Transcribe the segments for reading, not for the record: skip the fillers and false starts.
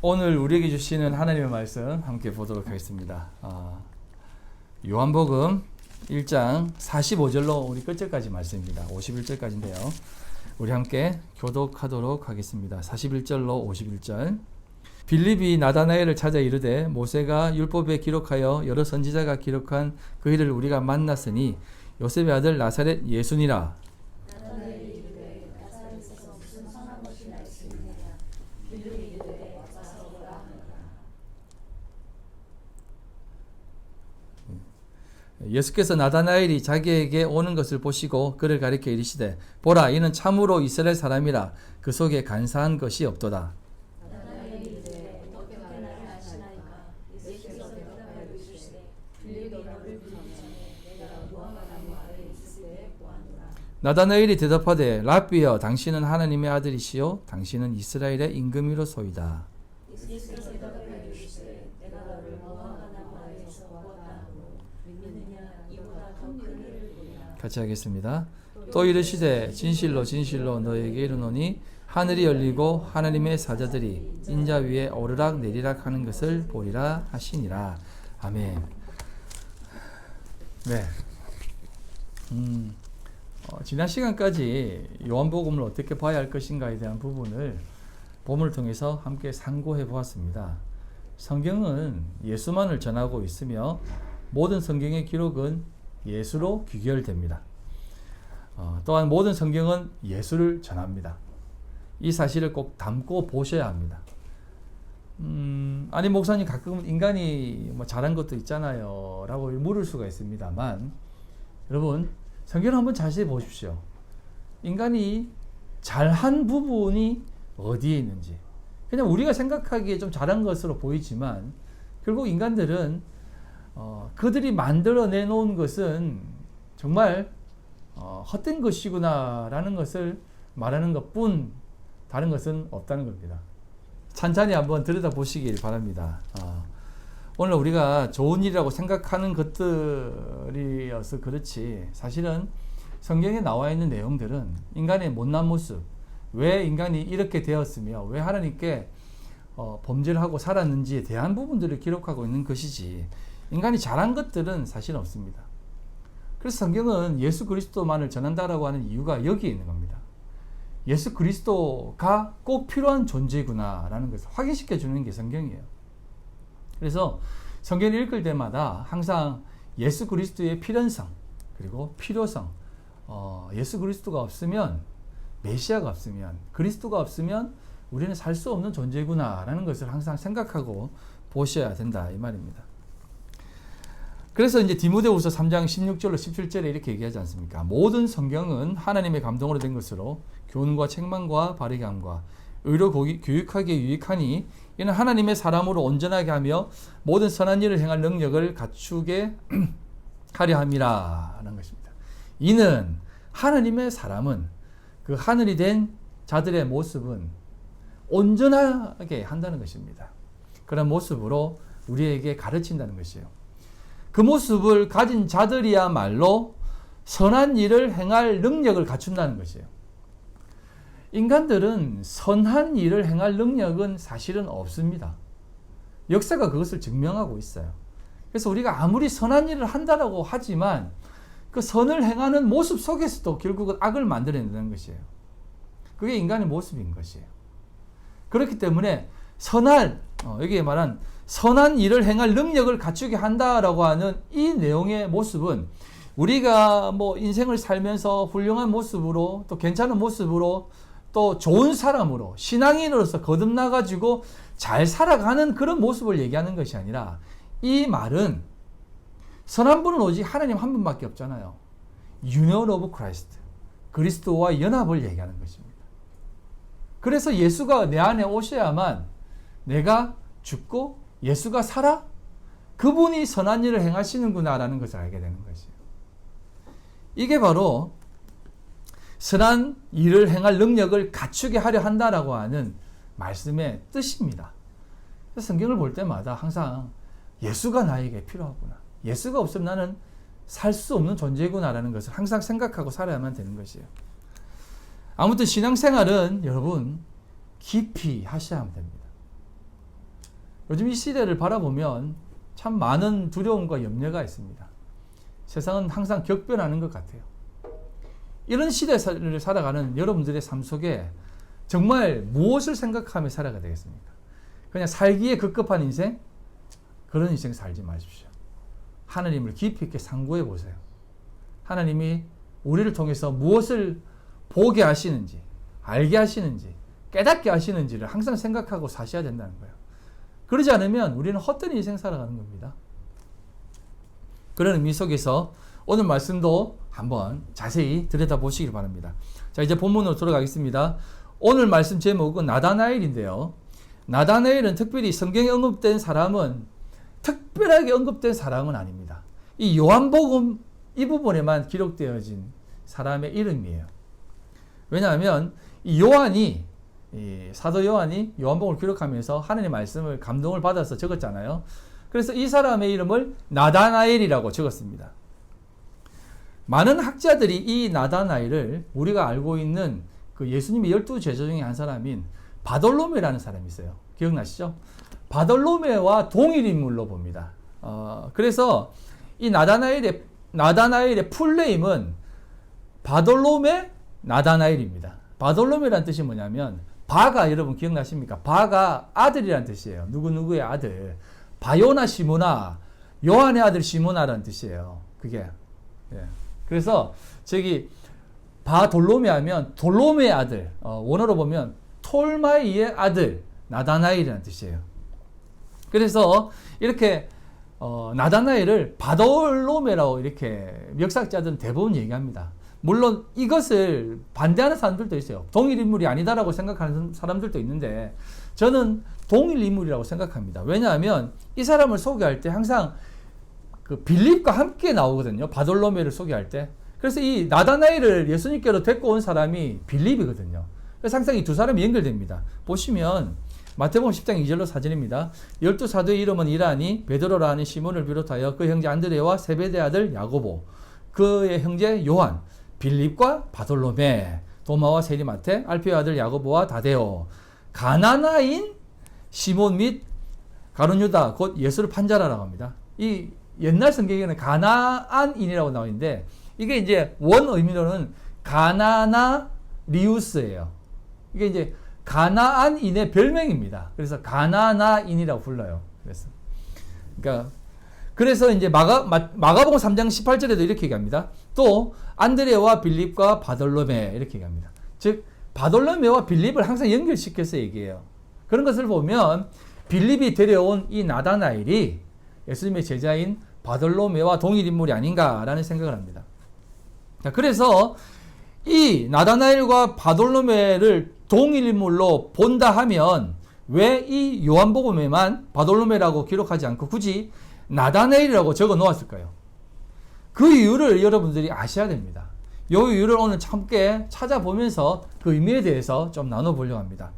오늘 우리에게 주시는 하나님의 말씀 함께 보도록 하겠습니다. 요한복음 1장 45절로 우리 끝절까지 말씀입니다. 51절까지인데요. 우리 함께 교독하도록 하겠습니다. 41절로 51절. 빌립이 나다나엘을 찾아 이르되 모세가 율법에 기록하여 여러 선지자가 기록한 그 일을 우리가 만났으니 요셉의 아들 나사렛 예수니라. 예수께서 나다나엘이 자기에게 오는 것을 보시고 그를 가리켜 이르시되 보라 이는 참으로 이스라엘 사람이라 그 속에 간사한 것이 없도다. 나다나엘이 대답하되 랍비여 당신은 하나님의 아들이시요 당신은 이스라엘의 임금이로소이다. 같이 하겠습니다. 또 이르시되 진실로 진실로 너에게 이르노니 하늘이 열리고 하나님의 사자들이 인자 위에 오르락 내리락 하는 것을 보리라 하시니라. 아멘. 네. 지난 시간까지 요한복음을 어떻게 봐야 할 것인가에 대한 부분을 본문을 통해서 함께 상고해 보았습니다. 성경은 예수만을 전하고 있으며 모든 성경의 기록은 예수로 귀결됩니다. 또한 모든 성경은 예수를 전합니다. 이 사실을 꼭 담고 보셔야 합니다. 아니 목사님 가끔 인간이 뭐 잘한 것도 있잖아요 라고 물을 수가 있습니다만 여러분 성경을 한번 자세히 보십시오. 인간이 잘한 부분이 어디에 있는지 그냥 우리가 생각하기에 좀 잘한 것으로 보이지만 결국 인간들은 그들이 만들어내 놓은 것은 정말 헛된 것이구나 라는 것을 말하는 것뿐 다른 것은 없다는 겁니다. 찬찬히 한번 들여다보시길 바랍니다. 오늘 우리가 좋은 일이라고 생각하는 것들이어서 그렇지 사실은 성경에 나와 있는 내용들은 인간의 못난 모습, 왜 인간이 이렇게 되었으며 왜 하나님께 범죄를 하고 살았는지에 대한 부분들을 기록하고 있는 것이지 인간이 잘한 것들은 사실 없습니다. 그래서 성경은 예수 그리스도만을 전한다라고 하는 이유가 여기에 있는 겁니다. 예수 그리스도가 꼭 필요한 존재구나 라는 것을 확인시켜 주는 게 성경이에요. 그래서 성경을 읽을 때마다 항상 예수 그리스도의 필연성 그리고 필요성, 예수 그리스도가 없으면 메시아가 없으면 그리스도가 없으면 우리는 살 수 없는 존재구나 라는 것을 항상 생각하고 보셔야 된다 이 말입니다. 그래서 이제 디모데후서 3장 16절로 17절에 이렇게 얘기하지 않습니까? 모든 성경은 하나님의 감동으로 된 것으로 교훈과 책망과 바르게 함과 의로 교육하기에 유익하니 이는 하나님의 사람으로 온전하게 하며 모든 선한 일을 행할 능력을 갖추게 하려 함이라 하는 것입니다. 이는 하나님의 사람은 그 하늘이 된 자들의 모습은 온전하게 한다는 것입니다. 그런 모습으로 우리에게 가르친다는 것이에요. 그 모습을 가진 자들이야말로 선한 일을 행할 능력을 갖춘다는 것이에요. 인간들은 선한 일을 행할 능력은 사실은 없습니다. 역사가 그것을 증명하고 있어요. 그래서 우리가 아무리 선한 일을 한다라고 하지만 그 선을 행하는 모습 속에서도 결국은 악을 만들어낸다는 것이에요. 그게 인간의 모습인 것이에요. 그렇기 때문에 여기에 말한 선한 일을 행할 능력을 갖추게 한다라고 하는 이 내용의 모습은 우리가 뭐 인생을 살면서 훌륭한 모습으로 또 괜찮은 모습으로 또 좋은 사람으로 신앙인으로서 거듭나가지고 잘 살아가는 그런 모습을 얘기하는 것이 아니라 이 말은 선한 분은 오직 하나님 한 분밖에 없잖아요. Union of Christ, 그리스도와 연합을 얘기하는 것입니다. 그래서 예수가 내 안에 오셔야만 내가 죽고 예수가 살아? 그분이 선한 일을 행하시는구나 라는 것을 알게 되는 것이에요. 이게 바로 선한 일을 행할 능력을 갖추게 하려 한다라고 하는 말씀의 뜻입니다. 그래서 성경을 볼 때마다 항상 예수가 나에게 필요하구나. 예수가 없으면 나는 살 수 없는 존재구나 라는 것을 항상 생각하고 살아야만 되는 것이에요. 아무튼 신앙생활은 여러분 깊이 하셔야 됩니다. 요즘 이 시대를 바라보면 참 많은 두려움과 염려가 있습니다. 세상은 항상 격변하는 것 같아요. 이런 시대를 살아가는 여러분들의 삶 속에 정말 무엇을 생각하며 살아가야 되겠습니까? 그냥 살기에 급급한 인생? 그런 인생 살지 마십시오. 하나님을 깊이 있게 상고해 보세요. 하나님이 우리를 통해서 무엇을 보게 하시는지, 알게 하시는지, 깨닫게 하시는지를 항상 생각하고 사셔야 된다는 거예요. 그러지 않으면 우리는 헛된 인생 살아가는 겁니다. 그런 의미 속에서 오늘 말씀도 한번 자세히 들여다보시길 바랍니다. 자, 이제 본문으로 돌아가겠습니다. 오늘 말씀 제목은 나다나엘인데요. 나다나엘은 특별히 성경에 언급된 사람은 특별하게 언급된 사람은 아닙니다. 이 요한복음 이 부분에만 기록되어진 사람의 이름이에요. 왜냐하면 이 요한이 사도 요한이 요한복음을 기록하면서 하나님의 말씀을 감동을 받아서 적었잖아요. 그래서 이 사람의 이름을 나다나엘이라고 적었습니다. 많은 학자들이 이 나다나엘을 우리가 알고 있는 그 예수님의 12제자 중에 한 사람인 바돌로메라는 사람이 있어요. 기억나시죠? 바돌로메와 동일 인물로 봅니다. 그래서 이 나다나엘의 풀네임은 바돌로메 나다나엘입니다. 바돌로메라는 뜻이 뭐냐면 바가 여러분 기억나십니까? 바가 아들이라는 뜻이에요. 누구누구의 아들. 바요나 시모나, 요한의 아들 시모나라는 뜻이에요. 그게. 예. 그래서 저기 바돌로메 하면 돌로메의 아들, 원어로 보면 톨마이의 아들 나다나엘이라는 뜻이에요. 그래서 이렇게 나다나엘을 바돌로메라고 이렇게 역사학자들은 대부분 얘기합니다. 물론 이것을 반대하는 사람들도 있어요. 동일 인물이 아니다라고 생각하는 사람들도 있는데 저는 동일 인물이라고 생각합니다. 왜냐하면 이 사람을 소개할 때 항상 그 빌립과 함께 나오거든요. 바돌로메를 소개할 때. 그래서 이 나다나엘을 예수님께로 데리고 온 사람이 빌립이거든요. 그래서 항상 이 두 사람이 연결됩니다. 보시면 마태복음 10장 2절로 4절입니다. 12사도의 이름은 이라니 베드로라 하는 시몬을 비롯하여 그 형제 안드레와 세베대 아들 야고보, 그의 형제 요한, 빌립과 바돌로메, 도마와 세리마테, 알피오의 아들 야고보와 다데오, 가나나인 시몬 및 가룟 유다 곧 예수를 판자라라고 합니다. 이 옛날 성경에는 가나안인이라고 나와 있는데 이게 이제 원 의미로는 가나나리우스예요. 이게 이제 가나안인의 별명입니다. 그래서 가나나인이라고 불러요. 그래서 이제 마가복음 3장 18절에도 이렇게 얘기합니다. 또 안드레와 빌립과 바돌로메 이렇게 얘기합니다. 즉 바돌로메와 빌립을 항상 연결시켜서 얘기해요. 그런 것을 보면 빌립이 데려온 이 나다나엘이 예수님의 제자인 바돌로메와 동일 인물이 아닌가라는 생각을 합니다. 자, 그래서 이 나다나엘과 바돌로메를 동일 인물로 본다 하면 왜 이 요한복음에만 바돌로메라고 기록하지 않고 굳이 나다나엘이라고 적어 놓았을까요? 그 이유를 여러분들이 아셔야 됩니다. 이 이유를 오늘 함께 찾아보면서 그 의미에 대해서 좀 나눠보려고 합니다.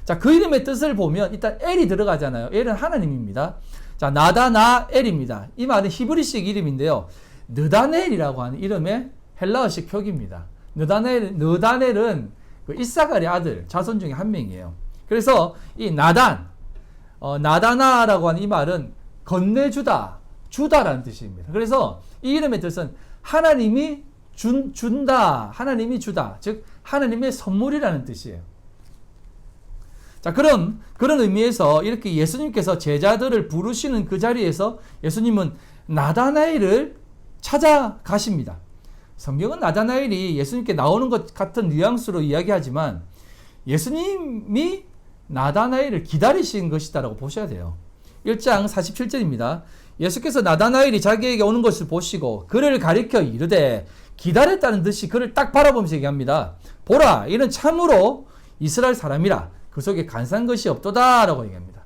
자, 그 이름의 뜻을 보면 일단 엘이 들어가잖아요. 엘은 하나님입니다. 자, 나다나엘입니다. 이 말은 히브리식 이름인데요. 느다넬이라고 하는 이름의 헬라어식 표기입니다. 느다넬은 그 이사갈의 아들, 자손 중에 한 명이에요. 그래서 이 나다나라고 하는 이 말은 건네주다, 주다라는 뜻입니다. 그래서 이 이름의 뜻은 하나님이 준다, 하나님이 주다, 즉 하나님의 선물이라는 뜻이에요. 자, 그런 의미에서 이렇게 예수님께서 제자들을 부르시는 그 자리에서 예수님은 나다나엘을 찾아가십니다. 성경은 나다나엘이 예수님께 나오는 것 같은 뉘앙스로 이야기하지만 예수님이 나다나엘을 기다리신 것이다라고 보셔야 돼요. 1장 47절입니다. 예수께서 나다나엘이 자기에게 오는 것을 보시고 그를 가리켜 이르되 기다렸다는 듯이 그를 딱 바라보면서 얘기합니다. 보라, 이는 참으로 이스라엘 사람이라 그 속에 간사한 것이 없도다 라고 얘기합니다.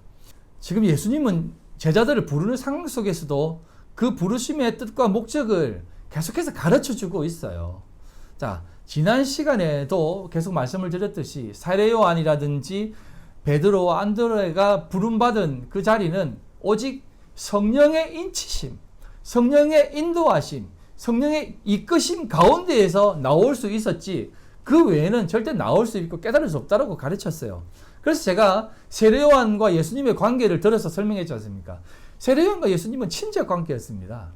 지금 예수님은 제자들을 부르는 상황 속에서도 그 부르심의 뜻과 목적을 계속해서 가르쳐주고 있어요. 자, 지난 시간에도 계속 말씀을 드렸듯이 사례 요한이라든지 베드로와 안드레가 부름받은 그 자리는 오직 성령의 인치심, 성령의 인도하심, 성령의 이끄심 가운데에서 나올 수 있었지 그 외에는 절대 나올 수 있고 깨달을 수 없다라고 가르쳤어요. 그래서 제가 세례요한과 예수님의 관계를 들어서 설명했지 않습니까? 세례요한과 예수님은 친자 관계였습니다.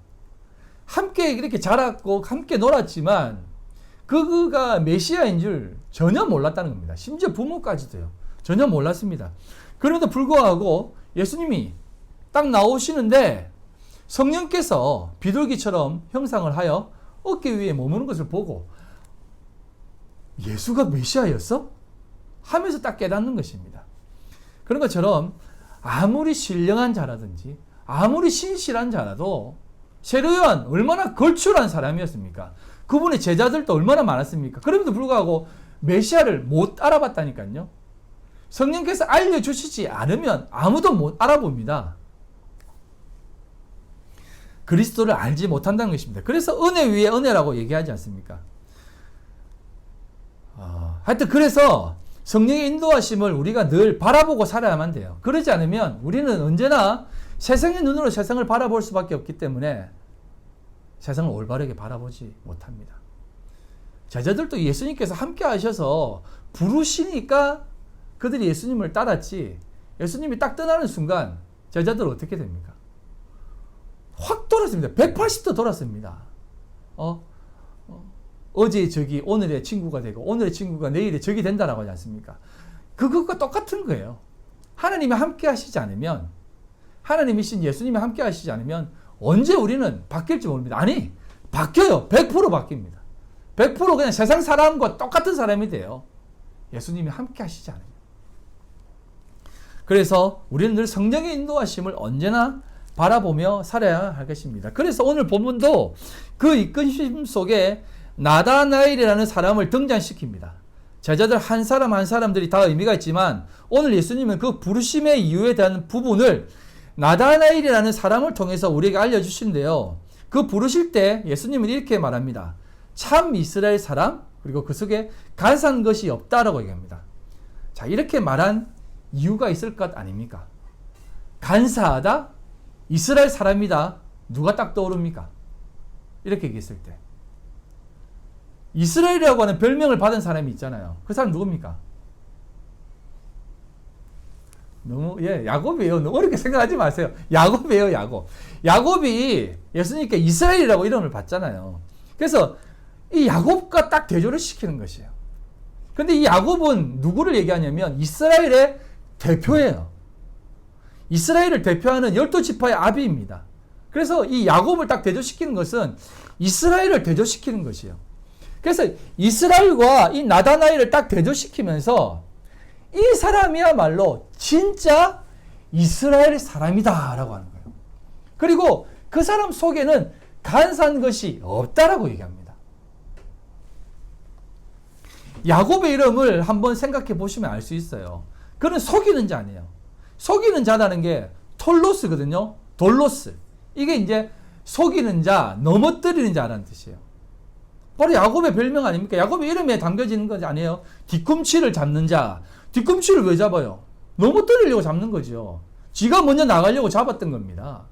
함께 이렇게 자랐고 함께 놀았지만 그가 메시아인 줄 전혀 몰랐다는 겁니다. 심지어 부모까지도요. 전혀 몰랐습니다. 그럼에도 불구하고 예수님이 딱 나오시는데 성령께서 비둘기처럼 형상을 하여 어깨 위에 머무는 것을 보고 예수가 메시아였어? 하면서 딱 깨닫는 것입니다. 그런 것처럼 아무리 신령한 자라든지 아무리 신실한 자라도 세례요한 얼마나 걸출한 사람이었습니까? 그분의 제자들도 얼마나 많았습니까? 그럼에도 불구하고 메시아를 못 알아봤다니까요. 성령께서 알려주시지 않으면 아무도 못 알아봅니다. 그리스도를 알지 못한다는 것입니다. 그래서 은혜 위에 은혜라고 얘기하지 않습니까? 하여튼 그래서 성령의 인도하심을 우리가 늘 바라보고 살아야만 돼요. 그러지 않으면 우리는 언제나 세상의 눈으로 세상을 바라볼 수밖에 없기 때문에 세상을 올바르게 바라보지 못합니다. 제자들도 예수님께서 함께 하셔서 부르시니까 그들이 예수님을 따랐지, 예수님이 딱 떠나는 순간 제자들은 어떻게 됩니까? 확 돌았습니다. 180도 돌았습니다. 어제 적이 오늘의 친구가 되고 오늘의 친구가 내일의 적이 된다라고 하지 않습니까? 그것과 똑같은 거예요. 하나님이 함께 하시지 않으면, 하나님이신 예수님이 함께 하시지 않으면 언제 우리는 바뀔지 모릅니다. 아니, 바뀌어요. 100% 바뀝니다. 100% 그냥 세상 사람과 똑같은 사람이 돼요. 예수님이 함께 하시지 않으면. 그래서 우리는 늘 성령의 인도하심을 언제나 바라보며 살아야 할 것입니다. 그래서 오늘 본문도 그 이끄심 속에 나다나엘이라는 사람을 등장시킵니다. 제자들 한 사람 한 사람들이 다 의미가 있지만 오늘 예수님은 그 부르심의 이유에 대한 부분을 나다나엘이라는 사람을 통해서 우리에게 알려주시는데요. 그 부르실 때 예수님은 이렇게 말합니다. 참 이스라엘 사람, 그리고 그 속에 간사한 것이 없다라고 얘기합니다. 자, 이렇게 말한 이유가 있을 것 아닙니까? 간사하다, 이스라엘 사람이다, 누가 딱 떠오릅니까? 이렇게 얘기했을 때. 이스라엘이라고 하는 별명을 받은 사람이 있잖아요. 그 사람 누굽니까? 야곱이에요. 너무 어렵게 생각하지 마세요. 야곱이에요, 야곱. 야곱이 예수님께 이스라엘이라고 이름을 받잖아요. 그래서 이 야곱과 딱 대조를 시키는 것이에요. 근데 이 야곱은 누구를 얘기하냐면 이스라엘의 대표예요. 이스라엘을 대표하는 12지파의 아비입니다. 그래서 이 야곱을 딱 대조시키는 것은 이스라엘을 대조시키는 것이에요. 그래서 이스라엘과 이 나다나엘을 딱 대조시키면서 이 사람이야말로 진짜 이스라엘 사람이다 라고 하는 거예요. 그리고 그 사람 속에는 간사한 것이 없다라고 얘기합니다. 야곱의 이름을 한번 생각해 보시면 알 수 있어요. 그는 속이는 자아니에요. 속이는 자라는 게 톨로스거든요. 돌로스. 이게 이제 속이는 자, 넘어뜨리는 자라는 뜻이에요. 바로 야곱의 별명 아닙니까? 야곱의 이름에 담겨지는 것이 아니에요. 뒤꿈치를 잡는 자. 뒤꿈치를 왜 잡아요? 넘어뜨리려고 잡는 거죠. 지가 먼저 나가려고 잡았던 겁니다.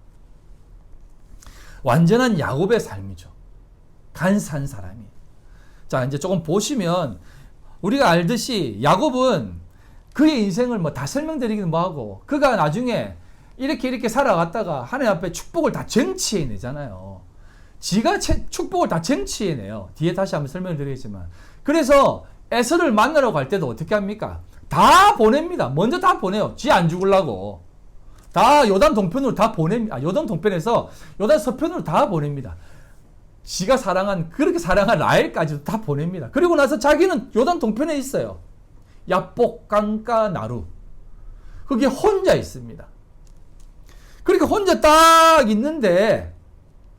완전한 야곱의 삶이죠. 간사한 사람이. 자, 이제 조금 보시면 우리가 알듯이 야곱은 그의 인생을 뭐 다 설명드리기는 뭐하고 그가 나중에 이렇게 살아갔다가 하나님 앞에 축복을 다 쟁취해내잖아요. 지가 축복을 다 쟁취해내요. 뒤에 다시 한번 설명을 드리겠지만. 그래서 에서를 만나러 갈 때도 어떻게 합니까? 다 보냅니다. 먼저 다 보내요. 지 안 죽으려고. 다 요단 동편으로 다 보냅니다. 요단 동편에서 요단 서편으로 다 보냅니다. 지가 그렇게 사랑한 라헬까지도 다 보냅니다. 그리고 나서 자기는 요단 동편에 있어요. 야복, 강가, 나루. 거기에 혼자 있습니다. 그렇게 혼자 딱 있는데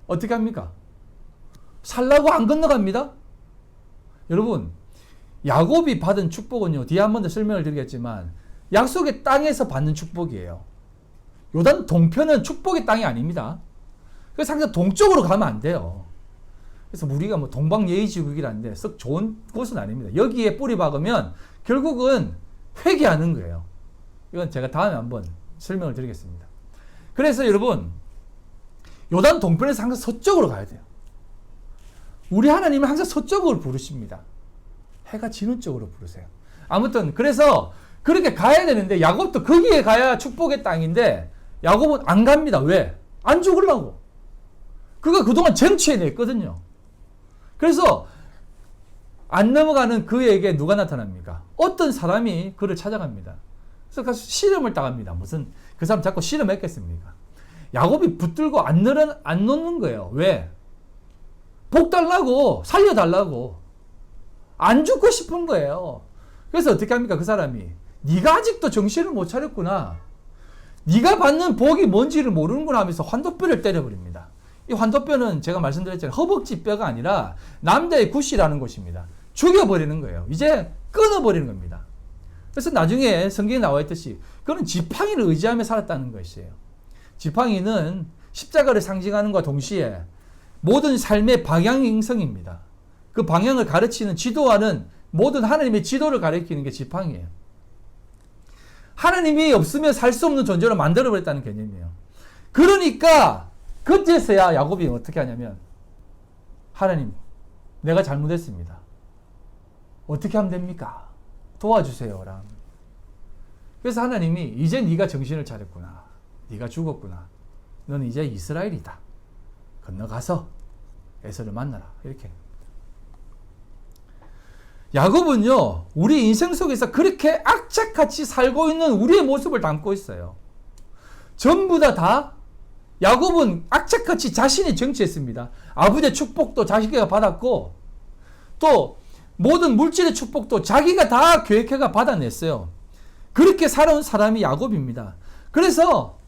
어떻게 합니까? 살라고 안 건너갑니다. 여러분, 야곱이 받은 축복은요, 뒤에 한 번 더 설명을 드리겠지만 약속의 땅에서 받는 축복이에요. 요단 동편은 축복의 땅이 아닙니다. 그래서 항상 동쪽으로 가면 안 돼요. 그래서 우리가 뭐 동방예의지국이라는데 썩 좋은 곳은 아닙니다. 여기에 뿌리 박으면 결국은 회개하는 거예요. 이건 제가 다음에 한번 설명을 드리겠습니다. 그래서 여러분, 요단 동편에서 항상 서쪽으로 가야 돼요. 우리 하나님은 항상 서쪽으로 부르십니다. 해가 지는 쪽으로 부르세요. 아무튼 그래서 그렇게 가야 되는데 야곱도 거기에 가야 축복의 땅인데 야곱은 안 갑니다. 왜? 안 죽으려고. 그가 그동안 쟁취해냈거든요. 그래서 안 넘어가는 그에게 누가 나타납니까? 어떤 사람이 그를 찾아갑니다. 그래서 가서 실험을 당합니다. 무슨 그 사람 자꾸 실험했겠습니까? 야곱이 붙들고 안 놓는 거예요. 왜? 복 달라고, 살려달라고. 안 죽고 싶은 거예요. 그래서 어떻게 합니까? 그 사람이 네가 아직도 정신을 못 차렸구나. 네가 받는 복이 뭔지를 모르는구나 하면서 환도뼈를 때려버립니다. 이 환도뼈는 제가 말씀드렸잖아요. 허벅지 뼈가 아니라 남자의 굿이라는 곳입니다. 죽여버리는 거예요. 이제 끊어버리는 겁니다. 그래서 나중에 성경에 나와 있듯이 그는 지팡이를 의지하며 살았다는 것이에요. 지팡이는 십자가를 상징하는 것과 동시에 모든 삶의 방향성입니다. 그 방향을 가르치는 지도하는 모든 하나님의 지도를 가리키는 게 지팡이에요. 하나님이 없으면 살 수 없는 존재로 만들어버렸다는 개념이에요. 그러니까 그때서야 야곱이 어떻게 하냐면 하나님, 내가 잘못했습니다. 어떻게 하면 됩니까? 도와주세요. 그래서 하나님이 이제 네가 정신을 차렸구나. 네가 죽었구나. 너는 이제 이스라엘이다. 건너가서 에서를 만나라. 이렇게. 야곱은요, 우리 인생 속에서 그렇게 악착같이 살고 있는 우리의 모습을 담고 있어요. 전부 다 야곱은 악착같이 자신이 정치했습니다. 아버지의 축복도 자기가 받았고, 또 모든 물질의 축복도 자기가 다 계획해가 받아냈어요. 그렇게 살아온 사람이 야곱입니다. 그래서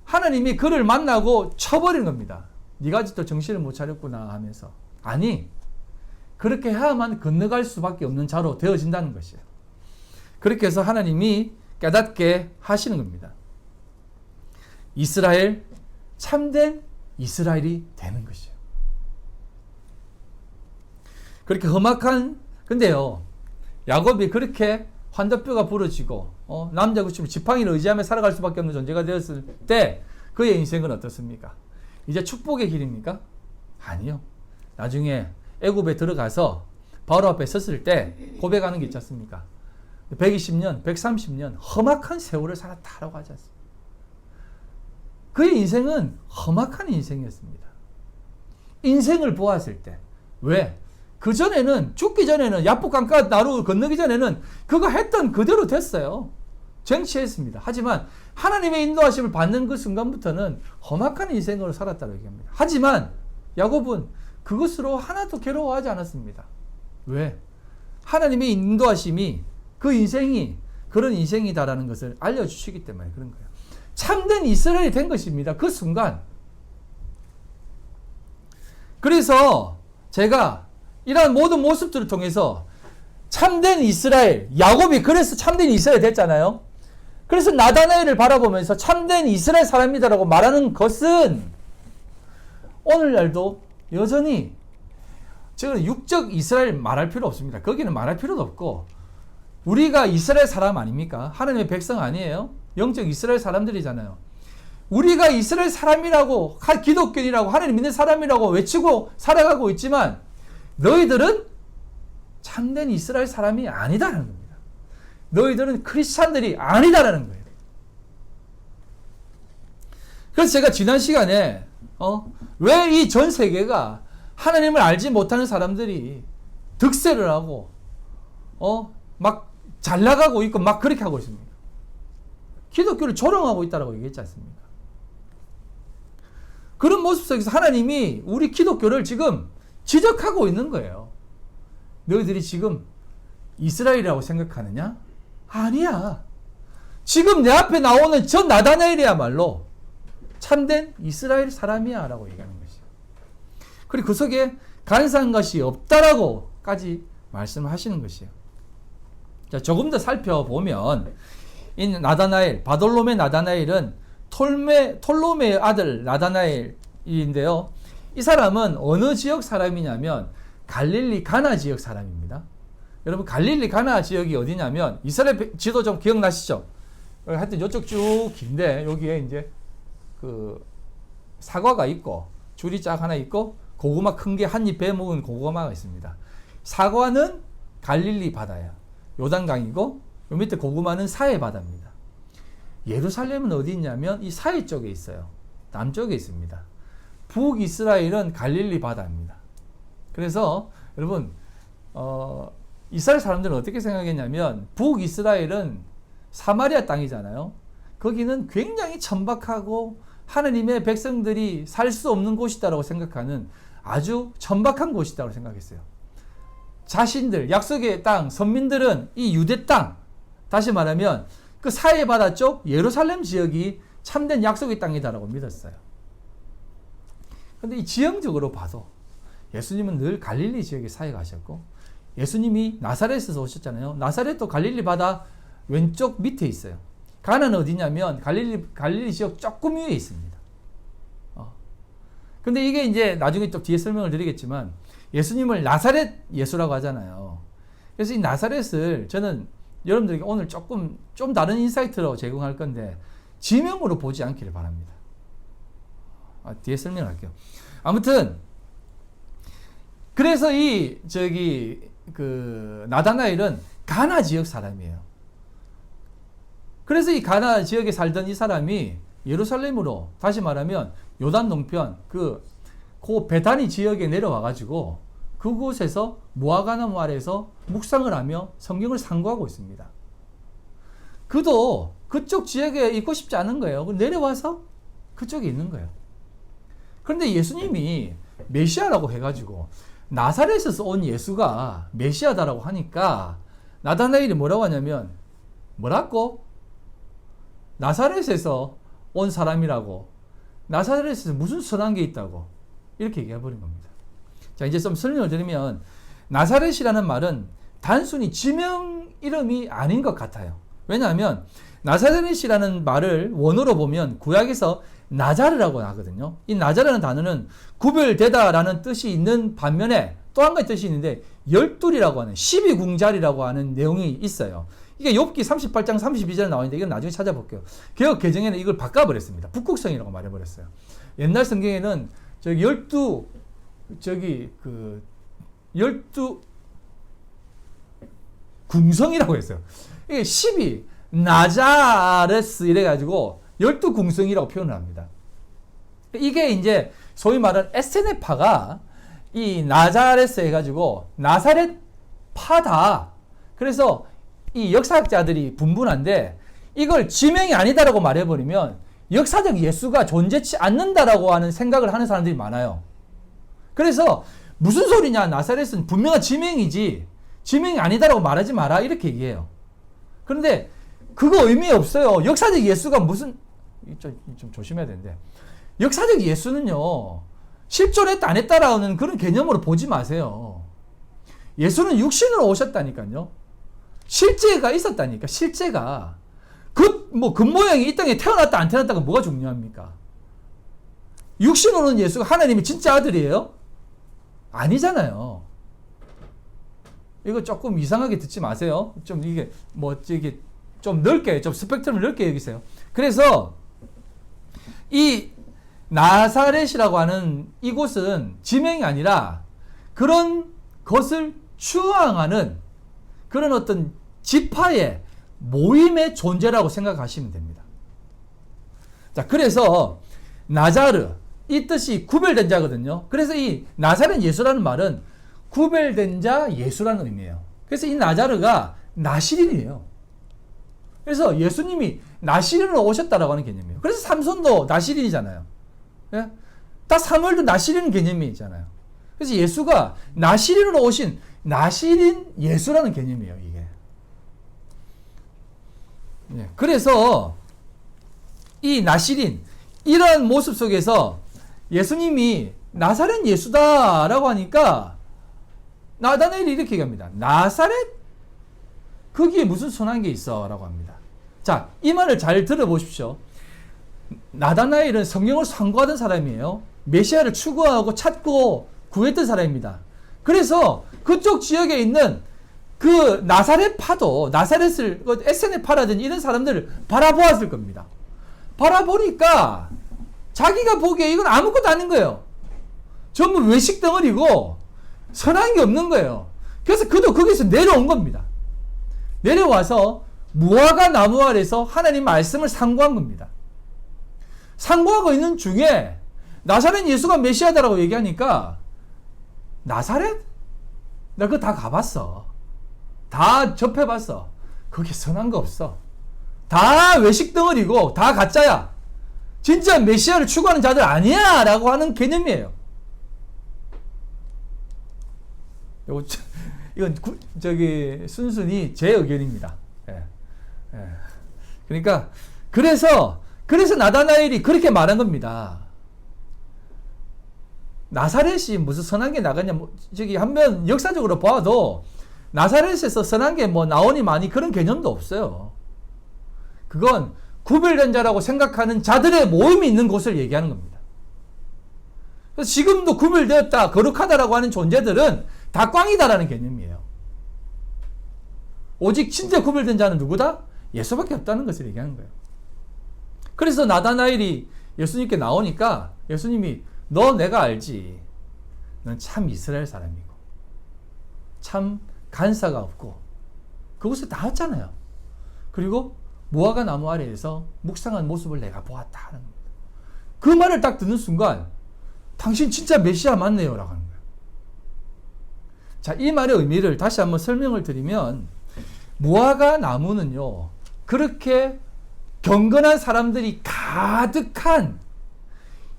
하나님이 그를 만나고 쳐버리는 겁니다. 네가 아직도 정신을 못 차렸구나 하면서. 아니, 그렇게 해야만 건너갈 수밖에 없는 자로 되어진다는 것이에요. 그렇게 해서 하나님이 깨닫게 하시는 겁니다. 이스라엘, 참된 이스라엘이 되는 것이에요. 그렇게 험악한, 근데요, 야곱이 그렇게 환도뼈가 부러지고, 남자 구치고 지팡이를 의지하며 살아갈 수밖에 없는 존재가 되었을 때, 그의 인생은 어떻습니까? 이제 축복의 길입니까? 아니요. 나중에 애굽에 들어가서 바로 앞에 섰을 때 고백하는 게 있지 않습니까? 120년, 130년 험악한 세월을 살았다라고 하지 않습니까? 그의 인생은 험악한 인생이었습니다. 인생을 보았을 때. 왜? 그전에는, 죽기 전에는, 야복강가 나루 건너기 전에는 그가 했던 그대로 됐어요. 쟁취했습니다. 하지만 하나님의 인도하심을 받는 그 순간부터는 험악한 인생으로 살았다고 얘기합니다. 하지만 야곱은 그것으로 하나도 괴로워하지 않았습니다. 왜? 하나님의 인도하심이 그 인생이 그런 인생이다라는 것을 알려주시기 때문에 그런 거예요. 참된 이스라엘이 된 것입니다. 그 순간. 그래서 제가 이러한 모든 모습들을 통해서 참된 이스라엘, 야곱이 그래서 참된 이스라엘이 됐잖아요. 그래서 나다나엘을 바라보면서 참된 이스라엘 사람이다라고 말하는 것은 오늘날도 여전히 저는 육적 이스라엘 말할 필요 없습니다. 거기는 말할 필요도 없고 우리가 이스라엘 사람 아닙니까? 하나님의 백성 아니에요? 영적 이스라엘 사람들이잖아요. 우리가 이스라엘 사람이라고, 기독교인이라고, 하나님 믿는 사람이라고 외치고 살아가고 있지만 너희들은 참된 이스라엘 사람이 아니다라는 겁니다. 너희들은 크리스찬들이 아니다라는 거예요. 그래서 제가 지난 시간에 왜 이 전 세계가 하나님을 알지 못하는 사람들이 득세를 하고 막 잘 나가고 있고 막 그렇게 하고 있습니다. 기독교를 조롱하고 있다고 얘기했지 않습니까? 그런 모습 속에서 하나님이 우리 기독교를 지금 지적하고 있는 거예요. 너희들이 지금 이스라엘이라고 생각하느냐? 아니야. 지금 내 앞에 나오는 저 나다나엘이야말로 참된 이스라엘 사람이야 라고 얘기하는 것이죠. 그리고 그 속에 간사한 것이 없다라고까지 말씀을 하시는 것이에요. 자, 조금 더 살펴보면 이 나다나엘, 바돌롬의 나다나엘은 톨로메의 아들 나다나엘인데요. 이 사람은 어느 지역 사람이냐면 갈릴리 가나 지역 사람입니다. 여러분 갈릴리 가나 지역이 어디냐면 이스라엘 지도 좀 기억나시죠? 하여튼 이쪽 쭉 긴데 여기에 이제 그 사과가 있고 줄이 쫙 하나 있고 고구마 큰 게 한 입 베먹은 고구마가 있습니다. 사과는 갈릴리 바다야. 요단강이고 요 밑에 고구마는 사해 바다입니다. 예루살렘은 어디 있냐면 이 사해 쪽에 있어요. 남쪽에 있습니다. 북이스라엘은 갈릴리 바다입니다. 그래서 여러분 이스라엘 사람들은 어떻게 생각했냐면 북이스라엘은 사마리아 땅이잖아요. 거기는 굉장히 천박하고 하느님의 백성들이 살 수 없는 곳이다라고 생각하는 아주 천박한 곳이다라고 생각했어요. 자신들 약속의 땅 선민들은 이 유대 땅, 다시 말하면 그 사해 바다 쪽 예루살렘 지역이 참된 약속의 땅이다라고 믿었어요. 그런데 이 지형적으로 봐도 예수님은 늘 갈릴리 지역에 사해 가셨고, 예수님이 나사렛에서 오셨잖아요. 나사렛도 갈릴리 바다 왼쪽 밑에 있어요. 가나는 어디냐면 갈릴리 지역 조금 위에 있습니다. 근데 이게 이제 나중에 또 뒤에 설명을 드리겠지만 예수님을 나사렛 예수라고 하잖아요. 그래서 이 나사렛을 저는 여러분들에게 오늘 좀 다른 인사이트로 제공할 건데 지명으로 보지 않기를 바랍니다. 뒤에 설명할게요. 아무튼 그래서 나다나엘은 가나 지역 사람이에요. 그래서 이 가나 지역에 살던 이 사람이 예루살렘으로, 다시 말하면 요단 동편 그 베다니 지역에 내려와 가지고 그곳에서 무화과나무 아래에서 묵상을 하며 성경을 상고하고 있습니다. 그도 그쪽 지역에 있고 싶지 않은 거예요. 내려와서 그쪽에 있는 거예요. 그런데 예수님이 메시아라고 해가지고 나사렛에서 온 예수가 메시아다라고 하니까 나다나엘이 뭐라고 하냐면, 뭐라고? 나사렛에서 온 사람이라고, 나사렛에서 무슨 선한 게 있다고 이렇게 얘기해버린 겁니다. 자, 이제 좀 설명을 드리면 나사렛이라는 말은 단순히 지명 이름이 아닌 것 같아요. 왜냐하면 나사렛이라는 말을 원어로 보면 구약에서 나자르라고 하거든요. 이 나자르라는 단어는 구별되다라는 뜻이 있는 반면에 또 한 가지 뜻이 있는데 열둘이라고 하는 12궁자리라고 하는 내용이 있어요. 이게 욥기 38장 32절에 나와 있는데 이건 나중에 찾아볼게요. 개역 개정에는 이걸 바꿔버렸습니다. 북극성이라고 말해버렸어요. 옛날 성경에는 열두 궁성이라고 했어요. 이게 12 나자레스 이래가지고 12궁성이라고 표현을 합니다. 이게 이제 소위 말하는 에세네파가 이 나자레스 해가지고 나사렛 파다. 그래서 이 역사학자들이 분분한데 이걸 지명이 아니다라고 말해버리면 역사적 예수가 존재치 않는다라고 하는 생각을 하는 사람들이 많아요. 그래서 무슨 소리냐, 나사렛은 분명한 지명이지 지명이 아니다라고 말하지 마라 이렇게 얘기해요. 그런데 그거 의미 없어요. 역사적 예수가 무슨, 좀 조심해야 되는데, 역사적 예수는요 실존했다 안 했다라는 그런 개념으로 보지 마세요. 예수는 육신으로 오셨다니까요. 실제가 있었다니까. 실제가 겉모양이 이 땅에 태어났다 안 태어났다가 뭐가 중요합니까? 육신으로는 예수가 하나님의 진짜 아들이에요? 아니잖아요. 이거 조금 이상하게 듣지 마세요. 좀 이게 좀 넓게, 좀 스펙트럼을 넓게 여기세요. 그래서 이 나사렛이라고 하는 이곳은 지명이 아니라 그런 것을 추앙하는 그런 어떤 지파의 모임의 존재라고 생각하시면 됩니다. 자, 그래서 나자르, 이 뜻이 구별된 자거든요. 그래서 이 나사렛 예수라는 말은 구별된 자 예수라는 의미예요. 그래서 이 나자르가 나시린이에요. 그래서 예수님이 나시린으로 오셨다라고 하는 개념이에요. 그래서 삼손도 나시린이잖아요. 예? 다 사무엘도 나시린 개념이 있잖아요. 그래서 예수가 나시린으로 오신 나시린 예수라는 개념이에요, 이게. 예. 그래서 이 나시린, 이러한 모습 속에서 예수님이 나사렛 예수다라고 하니까 나다나엘이 이렇게 얘기합니다. 나사렛? 거기에 무슨 선한 게 있어? 라고 합니다. 자, 이 말을 잘 들어보십시오. 나다나엘은 성경을 상고하던 사람이에요. 메시아를 추구하고 찾고 구했던 사람입니다. 그래서 그쪽 지역에 있는 그 나사렛 파도, 나사렛을, 에세네파라든지 이런 사람들을 바라보았을 겁니다. 바라보니까 자기가 보기에 이건 아무것도 아닌 거예요. 전부 외식 덩어리고 선한 게 없는 거예요. 그래서 그도 거기서 내려온 겁니다. 내려와서 무화과 나무 아래서 하나님 말씀을 상고한 겁니다. 상고하고 있는 중에 나사렛 예수가 메시아다라고 얘기하니까 나사렛? 나 그거 다 가봤어. 다 접해봤어. 그게 선한 거 없어. 다 외식 덩어리고 다 가짜야. 진짜 메시아를 추구하는 자들 아니야 라고 하는 개념이에요. 이건 순순히 제 의견입니다. 예. 예. 그러니까 그래서 나다나엘이 그렇게 말한 겁니다. 나사렛이 무슨 선한 게 나갔냐? 한번 역사적으로 봐도 나사렛에서 선한 게 나오니 많이 그런 개념도 없어요. 그건 구별된 자라고 생각하는 자들의 모임이 있는 곳을 얘기하는 겁니다. 그래서 지금도 구별되었다, 거룩하다라고 하는 존재들은 다 꽝이다라는 개념이에요. 오직 진짜 구별된 자는 누구다? 예수밖에 없다는 것을 얘기하는 거예요. 그래서 나다나엘이 예수님께 나오니까 예수님이 너 내가 알지. 넌 참 이스라엘 사람이고 참 간사가 없고 그곳에 나왔잖아요. 그리고 무화과 나무 아래에서 묵상한 모습을 내가 보았다 하는 겁니다. 그 말을 딱 듣는 순간 당신 진짜 메시아 맞네요 라고 하는 거예요. 자, 이 말의 의미를 다시 한번 설명을 드리면 무화과 나무는요 그렇게 경건한 사람들이 가득한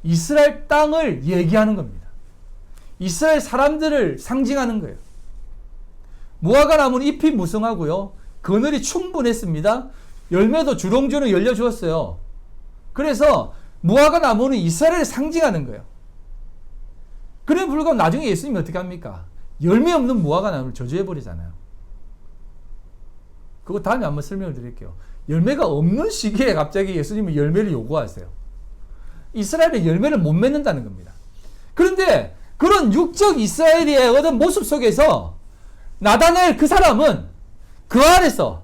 이스라엘 땅을 얘기하는 겁니다. 이스라엘 사람들을 상징하는 거예요. 무화과 나무는 잎이 무성하고요. 그늘이 충분했습니다. 열매도 주렁주렁 열려주었어요. 그래서 무화과 나무는 이스라엘을 상징하는 거예요. 그래 불구하고 나중에 예수님이 어떻게 합니까? 열매 없는 무화과 나무를 저주해버리잖아요. 그거 다음에 한번 설명을 드릴게요. 열매가 없는 시기에 갑자기 예수님이 열매를 요구하세요. 이스라엘의 열매를 못 맺는다는 겁니다. 그런데 그런 육적 이스라엘의 어떤 모습 속에서 나다나엘 그 사람은 그 안에서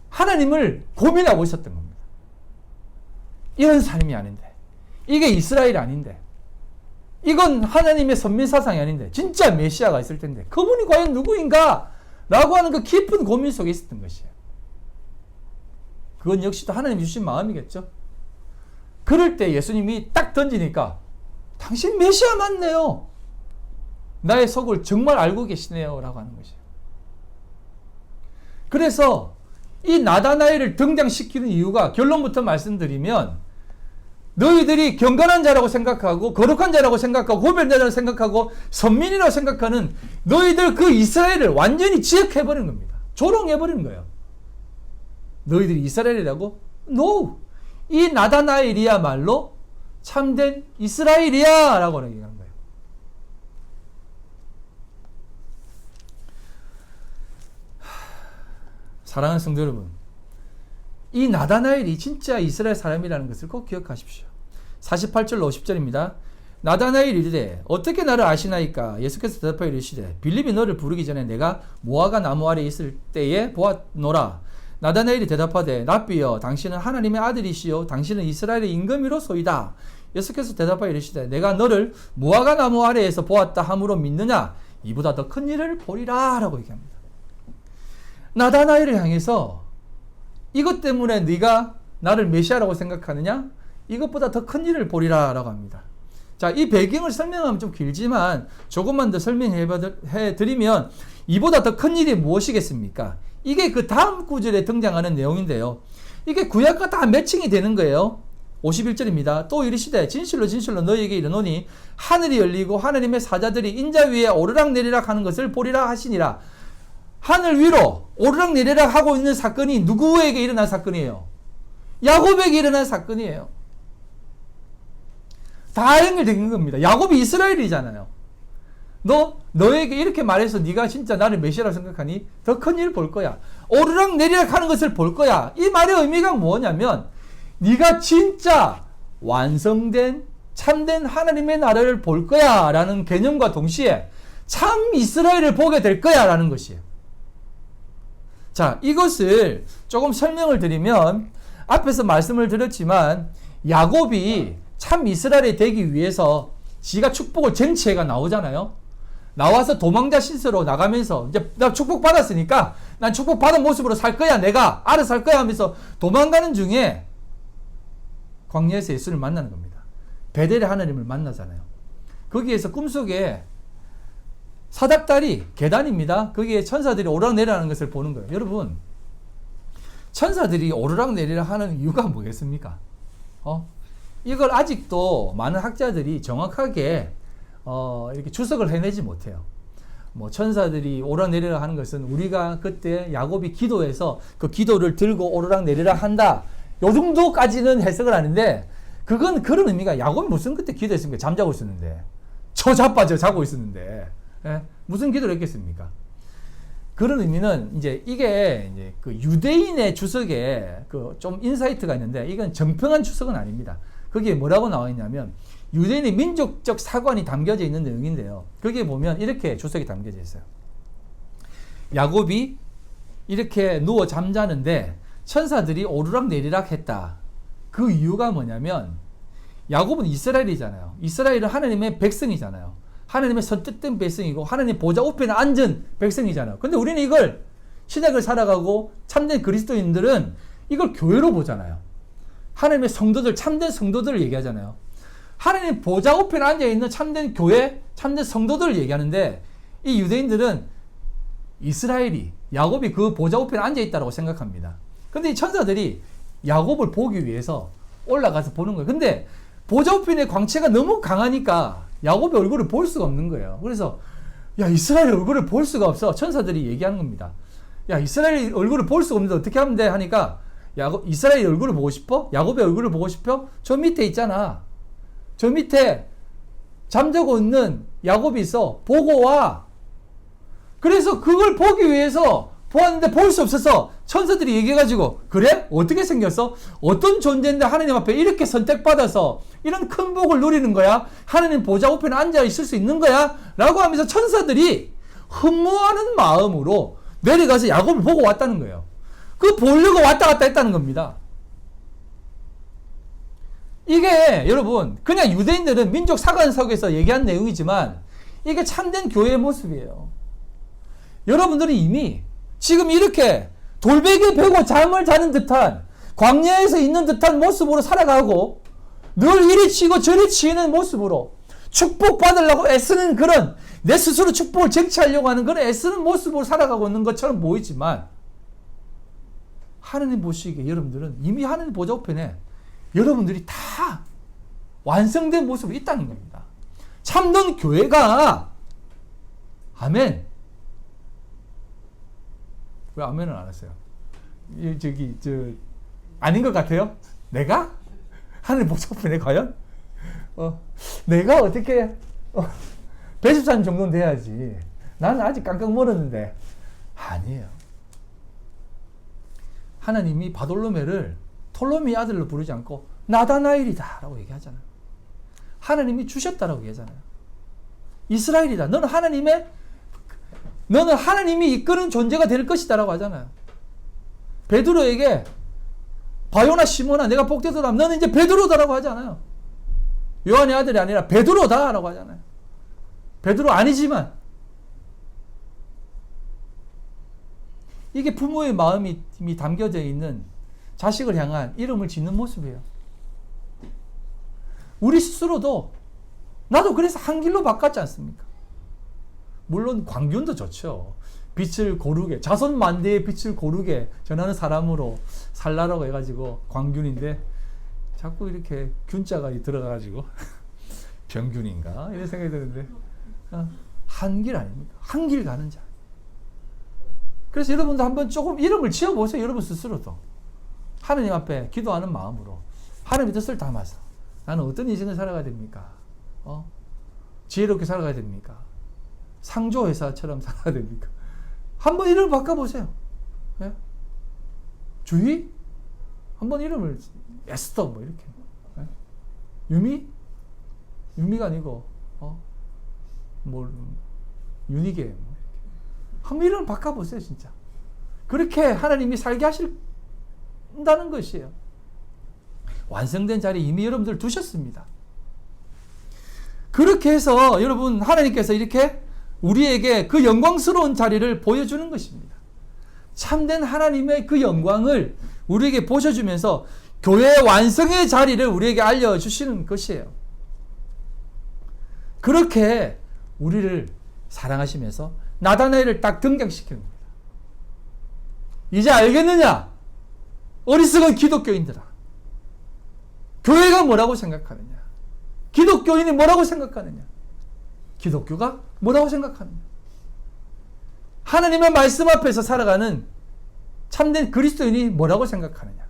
하나님을 고민하고 있었던 겁니다. 이런 삶이 아닌데, 이게 이스라엘이 아닌데, 이건 하나님의 선민 사상이 아닌데, 진짜 메시아가 있을 텐데 그분이 과연 누구인가? 라고 하는 그 깊은 고민 속에 있었던 것이에요. 그건 역시 또 하나님 주신 마음이겠죠. 그럴 때 예수님이 딱 던지니까 당신 메시아 맞네요. 나의 속을 정말 알고 계시네요. 라고 하는 것이에요. 그래서 이 나다나엘을 등장시키는 이유가 결론부터 말씀드리면 너희들이 경건한 자라고 생각하고 거룩한 자라고 생각하고 구별된 자라고 생각하고 선민이라고 생각하는 너희들 그 이스라엘을 완전히 지역해버리는 겁니다. 조롱해버리는 거예요. 너희들이 이스라엘이라고? No! 이 나다나엘이야말로 참된 이스라엘이야 라고 얘기하는 거예요. 사랑하는 성도 여러분, 이 나다나엘이 진짜 이스라엘 사람이라는 것을 꼭 기억하십시오. 48절 50절입니다. 나다나엘이 이르되 어떻게 나를 아시나이까? 예수께서 대답하여 이르시되 빌립이 너를 부르기 전에 내가 무화과 나무 아래 있을 때에 보았노라. 나다나엘이 대답하되 랍비여 당신은 하나님의 아들이시요 당신은 이스라엘의 임금이로소이다. 예수께서 대답하여 이르시되 내가 너를 무화과 나무 아래에서 보았다 함으로 믿느냐? 이보다 더 큰 일을 보리라 라고 얘기합니다. 나다나엘을 향해서 이것 때문에 네가 나를 메시아라고 생각하느냐? 이것보다 더 큰 일을 보리라 라고 합니다. 자, 이 배경을 설명하면 좀 길지만 조금만 더 설명해 드리면 이보다 더 큰 일이 무엇이겠습니까? 이게 그 다음 구절에 등장하는 내용인데요. 이게 구약과 다 매칭이 되는 거예요. 51절입니다. 또 이르시되 진실로 진실로 너희에게 이르노니 하늘이 열리고 하나님의 사자들이 인자 위에 오르락내리락 하는 것을 보리라 하시니라. 하늘 위로 오르락내리락 하고 있는 사건이 누구에게 일어난 사건이에요? 야곱에게 일어난 사건이에요. 다 연결된 겁니다. 야곱이 이스라엘이잖아요. 너에게 이렇게 말해서 네가 진짜 나를 메시아라고 생각하니 더 큰 일을 볼 거야. 오르락내리락 하는 것을 볼 거야. 이 말의 의미가 뭐냐면 네가 진짜 완성된 참된 하나님의 나라를 볼 거야 라는 개념과 동시에 참 이스라엘을 보게 될 거야 라는 것이에요. 자, 이것을 조금 설명을 드리면 앞에서 말씀을 드렸지만 야곱이 참 이스라엘이 되기 위해서 지가 축복을 쟁취해가 나오잖아요. 나와서 도망자 신세로 나가면서 이제 나 축복받았으니까 난 축복받은 모습으로 살 거야. 내가 알아서 살 거야 하면서 도망가는 중에 광야에서 예수를 만나는 겁니다. 베델의 하나님을 만나잖아요. 거기에서 꿈속에 사닥다리 계단입니다. 거기에 천사들이 오르락내리락하는 것을 보는 거예요. 여러분, 천사들이 오르락내리락 하는 이유가 뭐겠습니까? 이걸 아직도 많은 학자들이 정확하게 이렇게 추석을 해내지 못해요. 뭐 천사들이 오르락내리락 하는 것은 우리가 그때 야곱이 기도해서 그 기도를 들고 오르락내리락 한다, 요 정도까지는 해석을 하는데, 그건 그런 의미가, 야곱이 무슨 그때 기도했습니까? 잠자고 있었는데, 자빠져 자고 있었는데, 예? 무슨 기도를 했겠습니까? 그런 의미는 이제 이게 이제 그 유대인의 추석에 그 좀 인사이트가 있는데, 이건 정평한 추석은 아닙니다. 거기에 뭐라고 나와 있냐면 유대인의 민족적 사관이 담겨져 있는 내용인데요. 거기에 보면 이렇게 추석이 담겨져 있어요. 야곱이 이렇게 누워 잠자는데 천사들이 오르락내리락 했다. 그 이유가 뭐냐면, 야곱은 이스라엘이잖아요. 이스라엘은 하나님의 백성이잖아요. 하나님의 선택된 백성이고 하나님 보좌 우편에 앉은 백성이잖아요. 근데 우리는 이걸 신약을 살아가고 참된 그리스도인들은 이걸 교회로 보잖아요. 하나님의 성도들, 참된 성도들을 얘기하잖아요. 하나님 보좌 우편에 앉아있는 참된 교회, 참된 성도들을 얘기하는데, 이 유대인들은 이스라엘이, 야곱이 그 보좌 우편에 앉아있다고 생각합니다. 근데 이 천사들이 야곱을 보기 위해서 올라가서 보는 거예요. 근데 보좌 우편의 광채가 너무 강하니까 야곱의 얼굴을 볼 수가 없는 거예요. 그래서 야, 이스라엘 얼굴을 볼 수가 없어. 천사들이 얘기하는 겁니다. 야, 이스라엘 얼굴을 볼 수가 없는데 어떻게 하면 돼? 하니까, 이스라엘 얼굴을 보고 싶어? 야곱의 얼굴을 보고 싶어? 저 밑에 있잖아. 저 밑에 잠자고 있는 야곱이 있어. 보고 와. 그래서 그걸 보기 위해서 보았는데 볼 수 없어서 천사들이 얘기해가지고, 그래? 어떻게 생겼어? 어떤 존재인데 하나님 앞에 이렇게 선택받아서 이런 큰 복을 누리는 거야? 하나님 보좌 우편에 앉아 있을 수 있는 거야? 라고 하면서 천사들이 흠모하는 마음으로 내려가서 야곱을 보고 왔다는 거예요. 그 보려고 왔다 갔다 했다는 겁니다. 이게 여러분, 그냥 유대인들은 민족 사관석에서 얘기한 내용이지만 이게 참된 교회의 모습이에요. 여러분들은 이미 지금 이렇게 돌베개 베고 잠을 자는 듯한, 광야에서 있는 듯한 모습으로 살아가고, 늘 이리 치고 저리 치는 모습으로 축복받으려고 애쓰는, 그런 내 스스로 축복을 쟁취하려고 하는 그런 애쓰는 모습으로 살아가고 있는 것처럼 보이지만, 하나님 보시기에 여러분들은 이미 하나님 보좌 우편에 여러분들이 다 완성된 모습으로 있다는 겁니다. 참된 교회가, 아멘. 왜 아멘을 안 하세요? 아닌 것 같아요? 내가? 하늘 보좌 우편에 과연? 내가 어떻게, 113 정도는 돼야지. 나는 아직 깡깡 멀었는데. 아니에요. 하나님이 바돌로메를 톨로미 아들로 부르지 않고 나다나엘이다 라고 얘기하잖아요. 하나님이 주셨다라고 얘기하잖아요. 이스라엘이다. 너는 하나님이 이끄는 존재가 될 것이다 라고 하잖아요. 베드로에게 바요나 시몬아 내가 복되도록 너는 이제 베드로다라고 하잖아요. 요한의 아들이 아니라 베드로다 라고 하잖아요. 베드로 아니지만, 이게 부모의 마음이 담겨져 있는 자식을 향한 이름을 짓는 모습이에요. 우리 스스로도, 나도 그래서 한 길로 바꿨지 않습니까? 물론 광균도 좋죠. 빛을 고르게, 자손 만대의 빛을 고르게 전하는 사람으로 살라라고 해가지고 광균인데, 자꾸 이렇게 균자가 들어가가지고 병균인가 이런 생각이 드는데, 한 길 아닙니까? 한 길 가는 자. 그래서 여러분도 한번 조금 이름을 지어보세요. 여러분 스스로도 하나님 앞에 기도하는 마음으로 하나님의 뜻을 담아서 나는 어떤 인생을 살아가야 됩니까? 지혜롭게 살아가야 됩니까? 상조회사처럼 살아야 됩니까? 한번 이름을 바꿔보세요. 예? 주희? 한번 이름을 에스더 뭐 이렇게. 예? 유미? 유미가 아니고 유니게 뭐 이렇게. 한번 이름을 바꿔보세요. 진짜 그렇게 하나님이 살게 하신다는 것이에요. 완성된 자리에 이미 여러분들 두셨습니다. 그렇게 해서 여러분 하나님께서 이렇게 우리에게 그 영광스러운 자리를 보여주는 것입니다. 참된 하나님의 그 영광을 우리에게 보여주면서 교회 완성의 자리를 우리에게 알려주시는 것이에요. 그렇게 우리를 사랑하시면서 나다나엘을 딱 등장시키는 겁니다. 이제 알겠느냐? 어리석은 기독교인들아. 교회가 뭐라고 생각하느냐? 기독교인이 뭐라고 생각하느냐? 기독교가 뭐라고 생각하느냐? 하나님의 말씀 앞에서 살아가는 참된 그리스도인이 뭐라고 생각하느냐?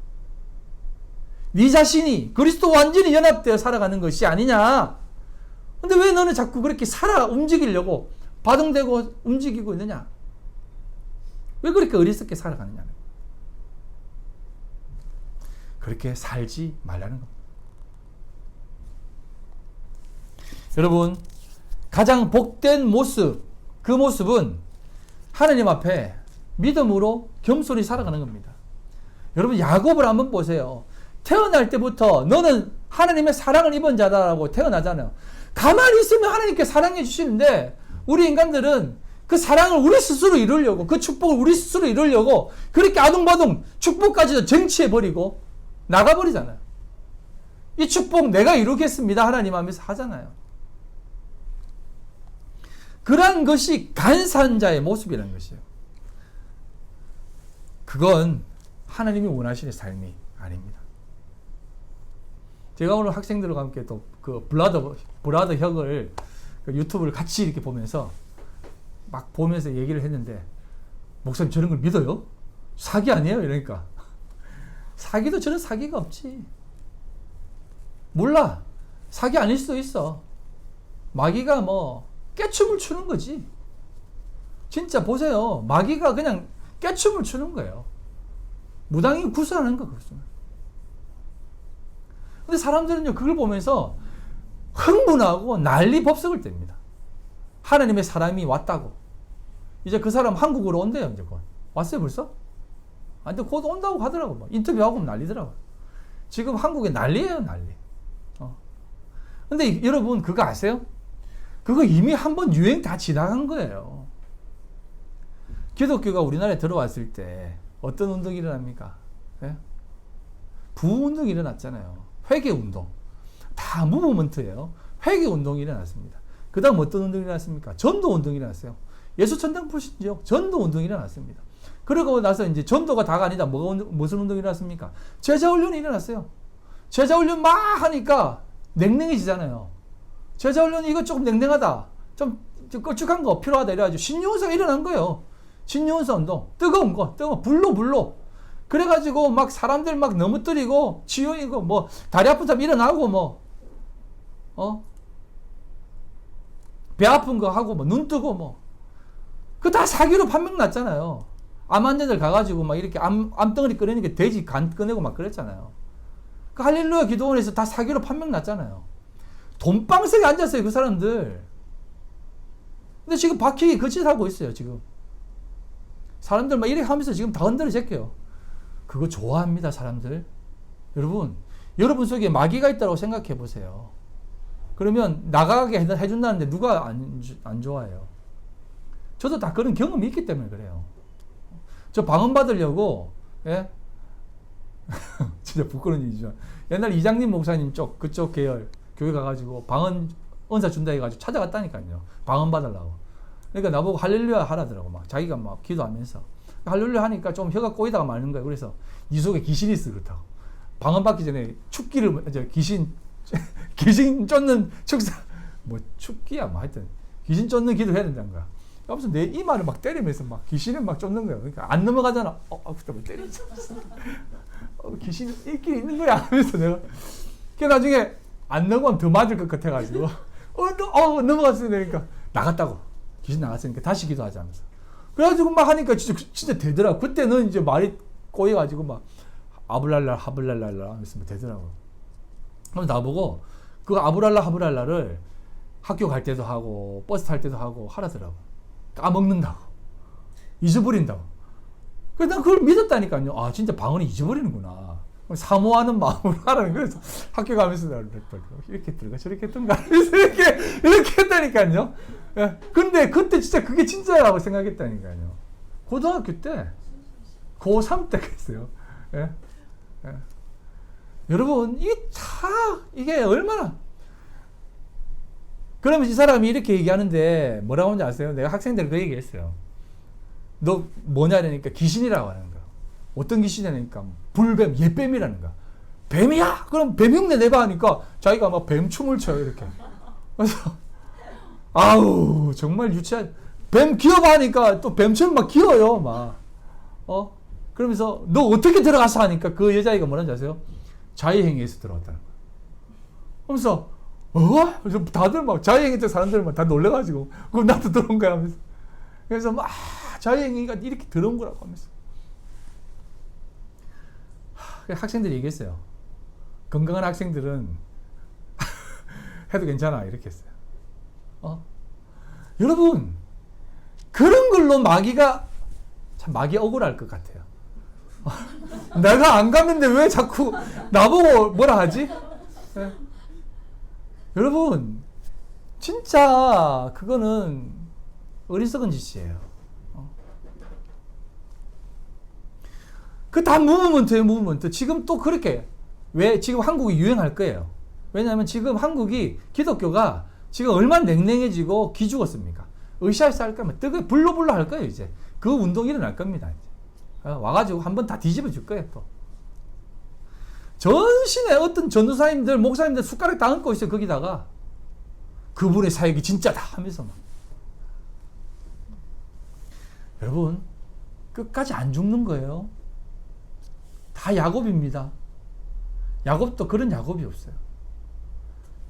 네 자신이 그리스도 완전히 연합되어 살아가는 것이 아니냐? 근데 왜 너는 자꾸 그렇게 움직이려고 바둥대고 움직이고 있느냐? 왜 그렇게 어리석게 살아가느냐? 그렇게 살지 말라는 겁니다. 여러분, 가장 복된 모습, 그 모습은 하나님 앞에 믿음으로 겸손히 살아가는 겁니다. 여러분, 야곱을 한번 보세요. 태어날 때부터 너는 하나님의 사랑을 입은 자다라고 태어나잖아요. 가만히 있으면 하나님께 사랑해 주시는데 우리 인간들은 그 사랑을 우리 스스로 이루려고, 그 축복을 우리 스스로 이루려고 그렇게 아둥바둥 축복까지도 쟁취해버리고 나가버리잖아요. 이 축복 내가 이루겠습니다 하나님 하면서 하잖아요. 그러한 것이 간사한 자의 모습이라는 것이에요. 그건 하나님이 원하시는 삶이 아닙니다. 제가 오늘 학생들과 함께 또 그 브라더 혁을 그 유튜브를 같이 이렇게 보면서 막 보면서 얘기를 했는데, 목사님 저런 걸 믿어요? 사기 아니에요? 이러니까. 사기도 저런 사기가 없지. 몰라. 사기 아닐 수도 있어. 마귀가 뭐 깨춤을 추는 거지. 진짜 보세요. 마귀가 그냥 깨춤을 추는 거예요. 무당이 구슬하는 거 그렇습니다. 근데 사람들은요, 그걸 보면서 흥분하고 난리 법석을 뗍니다. 하나님의 사람이 왔다고. 이제 그 사람 한국으로 온대요, 이제 곧. 왔어요, 벌써? 아, 근데 곧 온다고 하더라고. 막 인터뷰하고 난리더라고. 지금 한국에 난리예요, 난리. 근데 여러분, 그거 아세요? 그거 이미 한번 유행 다 지나간 거예요. 기독교가 우리나라에 들어왔을 때 어떤 운동이 일어납니까? 네? 부운동이 일어났잖아요. 회개운동. 다 무브먼트예요. 회개운동이 일어났습니다. 그 다음 어떤 운동이 일어났습니까? 전도운동이 일어났어요. 예수 천당 보시죠. 전도운동이 일어났습니다. 그러고 나서 이제 전도가 다가 아니다. 무슨 운동이 일어났습니까? 제자훈련이 일어났어요. 제자훈련 막 하니까 냉랭해지잖아요. 제자훈련이 이거 조금 냉랭하다. 좀 걸쭉한 거 필요하다. 이래가지고 신유운사가 일어난 거예요. 신유운사 운동. 뜨거운 거. 불로. 그래가지고 막 사람들 막 넘어뜨리고 치유이고 뭐 다리 아픈 사람 일어나고 배 아픈 거 하고 뭐 눈 뜨고 그 다 사기로 판명 났잖아요. 암 환자들 가가지고 막 이렇게 암덩어리 꺼내는 게 돼지 간 꺼내고 막 그랬잖아요. 그 할렐루야 기도원에서 다 사기로 판명 났잖아요. 돈방석에 앉았어요, 그 사람들. 근데 지금 박희기 그 짓 하고 있어요, 지금. 사람들 막 이렇게 하면서 지금 다 흔들어 제껴요. 그거 좋아합니다, 사람들. 여러분 속에 마귀가 있다고 생각해 보세요. 그러면 나가게 해준다는데 누가 안 좋아해요? 저도 다 그런 경험이 있기 때문에 그래요. 저 방언 받으려고, 예? 진짜 부끄러운 일이죠. 옛날 이장님 목사님 그쪽 계열 교회 가가지고 방언 은사 준다 해가지고 찾아갔다니까요. 방언 받으려고. 그러니까 나보고 할렐루야 하라더라고. 막 자기가 막 기도하면서 할렐루야 하니까 좀 혀가 꼬이다가 마는 거예요. 그래서 네 속에 귀신이 있어 그렇다고. 방언 받기 전에 축기를 귀신 쫓는 축사 축기야 뭐 하여튼 귀신 쫓는 기도를 해야 된다는 거야. 그래서 내 이마를 막 때리면서 막 귀신을 막 쫓는 거예요. 그러니까 안 넘어가잖아. 그때 뭐 때리지. 귀신이 있긴 있는 거야 하면서 내가. 그 나중에 안 넘어가면 더 맞을 것 같아가지고 넘어갔어야 되니까 나갔다고. 귀신 나갔으니까 다시 기도하자면서. 그래가지고 막 하니까 진짜 되더라고. 그때는 이제 말이 꼬여가지고 막 아블랄라 하블랄랄라 하면서 되더라고. 그럼 나보고 그 아브랄라 하블랄라를 학교 갈 때도 하고 버스 탈 때도 하고 하라더라고. 까먹는다고. 잊어버린다고. 그래서 난 그걸 믿었다니까요. 아, 진짜 방언이 잊어버리는구나. 사모하는 마음으로 하라는 거예요. 학교 가면서 이렇게 들어가 저렇게 했던가. 이렇게 했다니까요. 예. 근데 그때 진짜 그게 진짜라고 생각했다니까요. 고등학교 때, 고3 때 그랬어요. 예. 예. 여러분, 이게 얼마나. 그러면 이 사람이 이렇게 얘기하는데 뭐라고 하는지 아세요? 내가 학생들 그 얘기했어요. 너 뭐냐 그러니까 귀신이라고 하는 거야. 어떤 귀신이냐니까 불뱀, 옛뱀이라는 거야. 뱀이야? 그럼 뱀 흉내 내봐 하니까 자기가 막 뱀춤을 춰요 이렇게. 그래서 아우 정말 유치한. 뱀 기어봐 하니까 또 뱀처럼 막 기어요 막. 그러면서 너 어떻게 들어가서 하니까 그 여자애가 뭐라는지 아세요? 자유행위에서 들어왔다는 거야. 그러면서 그래서 다들 막 자유행위 때 사람들 막 다 놀래가지고 그럼 나도 들어온 거야 하면서. 그래서 막 자유행위가 이렇게 들어온 거라고 하면서. 학생들이 얘기했어요. 건강한 학생들은 해도 괜찮아 이렇게 했어요. 여러분 그런 걸로 마귀가 참 마귀 억울할 것 같아요. 내가 안 갔는데 왜 자꾸 나보고 뭐라 하지? 네. 여러분 진짜 그거는 어리석은 짓이에요. 그 다 무브먼트예요, 무브먼트. 지금 또 그렇게 왜 지금 한국이 유행할 거예요. 왜냐하면 지금 한국이 기독교가 지금 얼마나 냉랭해지고 기죽었습니까? 으쌰으쌰 할 거면 뜨거 불로불로 할 거예요 이제. 그 운동이 일어날 겁니다. 이제. 와가지고 한번 다 뒤집어 줄 거예요 또. 전신에 어떤 전도사님들, 목사님들 숟가락 다 얹고 있어요 거기다가. 그분의 사역이 진짜다 하면서 막. 여러분 끝까지 안 죽는 거예요. 다 야곱입니다. 야곱도 그런 야곱이 없어요.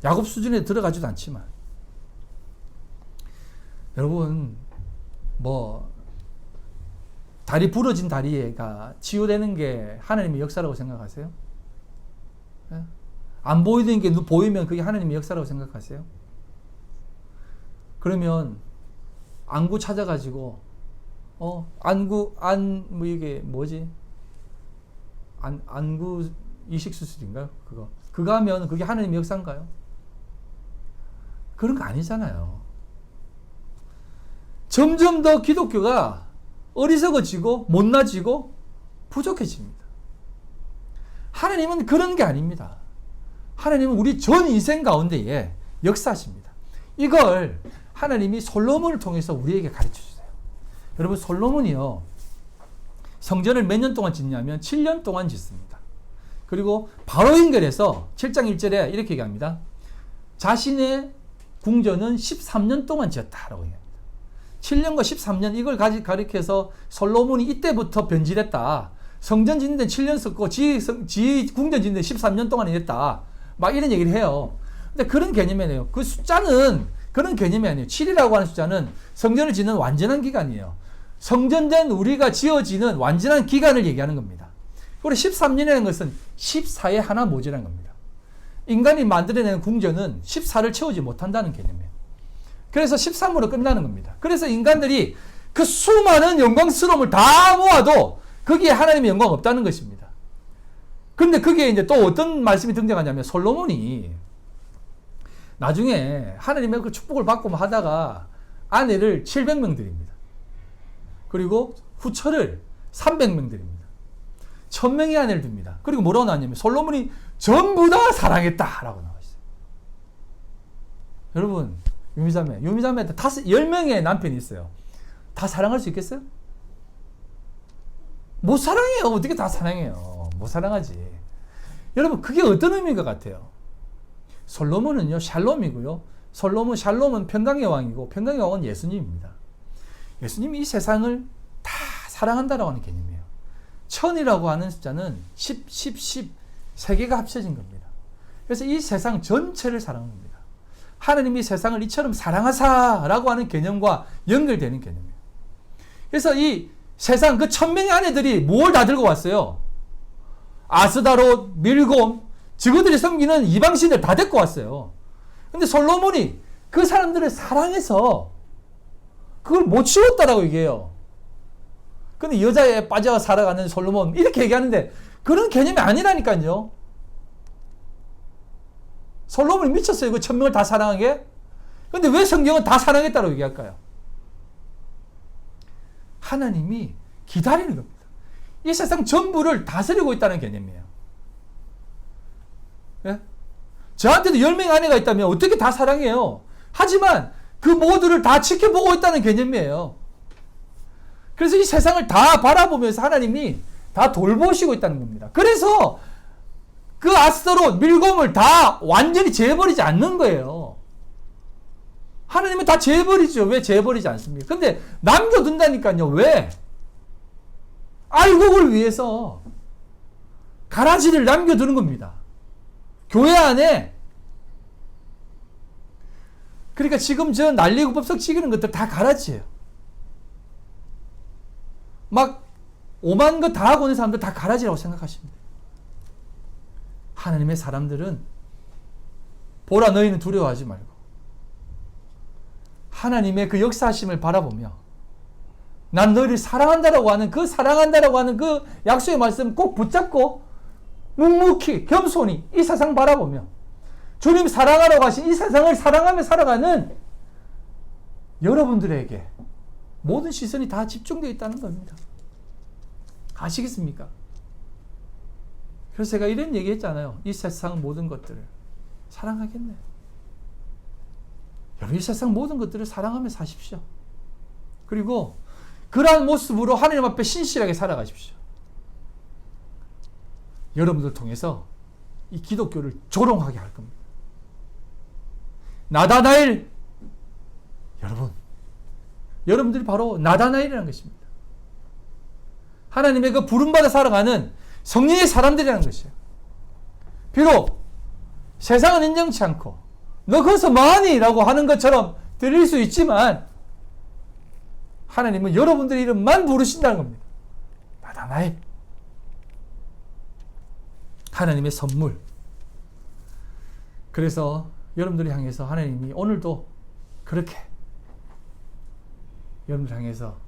야곱 수준에 들어가지도 않지만. 여러분 다리 부러진 다리가 치유되는 게 하나님의 역사라고 생각하세요? 네? 안 보이는 게 보이면 그게 하나님의 역사라고 생각하세요? 그러면 안구 찾아가지고 이게 뭐지? 안구 이식 수술인가요? 그거 하면 그게 하나님의 역사인가요? 그런 거 아니잖아요. 점점 더 기독교가 어리석어지고 못나지고 부족해집니다. 하나님은 그런 게 아닙니다. 하나님은 우리 전 인생 가운데에 역사하십니다. 이걸 하나님이 솔로몬을 통해서 우리에게 가르쳐 주세요. 여러분 솔로몬이요. 성전을 몇 년 동안 짓냐면 7년 동안 짓습니다. 그리고 바로 연결해서 7장 1절에 이렇게 얘기합니다. 자신의 궁전은 13년 동안 지었다라고 얘기합니다. 7년과 13년 이걸 가리켜서 솔로몬이 이때부터 변질했다. 성전 짓는 데 7년 썼고 지 궁전 짓는 데 13년 동안 했다. 막 이런 얘기를 해요. 근데 그런 개념이 아니에요. 그 숫자는 그런 개념이 아니에요. 7이라고 하는 숫자는 성전을 짓는 완전한 기간이에요. 성전된 우리가 지어지는 완전한 기간을 얘기하는 겁니다. 그리고 13년이라는 것은 14에 하나 모자란 겁니다. 인간이 만들어내는 궁전은 14를 채우지 못한다는 개념이에요. 그래서 13으로 끝나는 겁니다. 그래서 인간들이 그 수많은 영광스러움을 다 모아도 거기에 하나님의 영광 없다는 것입니다. 그런데 그게 이제 또 어떤 말씀이 등장하냐면 솔로몬이 나중에 하나님의 그 축복을 받고 하다가 아내를 700명 드립니다. 그리고 후처를 300명 드립니다. 1000명의 아내를 둡니다. 그리고 뭐라고 나왔냐면 솔로몬이 전부 다 사랑했다라고 나와 있어요. 여러분 유미자매한테 10명의 남편이 있어요. 다 사랑할 수 있겠어요? 못 사랑해요. 어떻게 다 사랑해요? 못 사랑하지. 여러분 그게 어떤 의미인 것 같아요? 솔로몬은요 샬롬이고요. 샬롬은 평강의 왕이고 평강의 왕은 예수님입니다. 예수님이 이 세상을 다 사랑한다라고 하는 개념이에요. 1000이라고 하는 숫자는 10, 3 개가 합쳐진 겁니다. 그래서 이 세상 전체를 사랑합니다. 하나님이 세상을 이처럼 사랑하사라고 하는 개념과 연결되는 개념이에요. 그래서 이 세상 그 1000명의 아내들이 뭘 다 들고 왔어요? 아스다롯, 밀곰, 저들이 섬기는 이방신을 다 데리고 왔어요. 근데 솔로몬이 그 사람들을 사랑해서 그걸 못 치웠다라고 얘기해요. 근데 여자에 빠져 살아가는 솔로몬 이렇게 얘기하는데 그런 개념이 아니라니까요. 솔로몬이 미쳤어요. 그 1000명을 다 사랑하게. 근데 왜 성경은 다 사랑했다고 얘기할까요? 하나님이 기다리는 겁니다. 이 세상 전부를 다스리고 있다는 개념이에요. 예? 저한테도 10명의 아내가 있다면 어떻게 다 사랑해요? 하지만 그 모두를 다 지켜보고 있다는 개념이에요. 그래서 이 세상을 다 바라보면서 하나님이 다 돌보시고 있다는 겁니다. 그래서 그 아스터롯, 밀곰을 다 완전히 제해버리지 않는 거예요. 하나님은 다 제해버리죠. 왜 제해버리지 않습니까? 근데 남겨둔다니까요. 왜? 알곡을 위해서 가라지를 남겨두는 겁니다. 교회 안에. 그러니까 지금 저 난리고 법석 지기는 것들 다 가라지예요. 막 오만 것 다 하고 있는 사람들 다 가라지라고 생각하십니다. 하나님의 사람들은 보라 너희는 두려워하지 말고 하나님의 그 역사하심을 바라보며 난 너희를 사랑한다라고 하는 그 약속의 말씀 꼭 붙잡고 묵묵히 겸손히 이 세상 바라보며 주님 사랑하라고 하신 이 세상을 사랑하며 살아가는 여러분들에게 모든 시선이 다 집중되어 있다는 겁니다. 아시겠습니까? 그래서 제가 이런 얘기 했잖아요. 이 세상 모든 것들을 사랑하겠네. 여러분 이 세상 모든 것들을 사랑하며 사십시오. 그리고 그러한 모습으로 하나님 앞에 신실하게 살아가십시오. 여러분들 통해서 이 기독교를 조롱하게 할 겁니다. 나다나엘 여러분들이 바로 나다나엘이라는 것입니다. 하나님의 그 부름받아 살아가는 성령의 사람들이라는 것이에요. 비록 세상은 인정치 않고 너 거기서 뭐하니? 라고 하는 것처럼 들릴 수 있지만 하나님은 여러분들의 이름만 부르신다는 겁니다. 나다나엘. 하나님의 선물. 그래서 여러분들을 향해서 하나님이 오늘도 그렇게 여러분들 향해서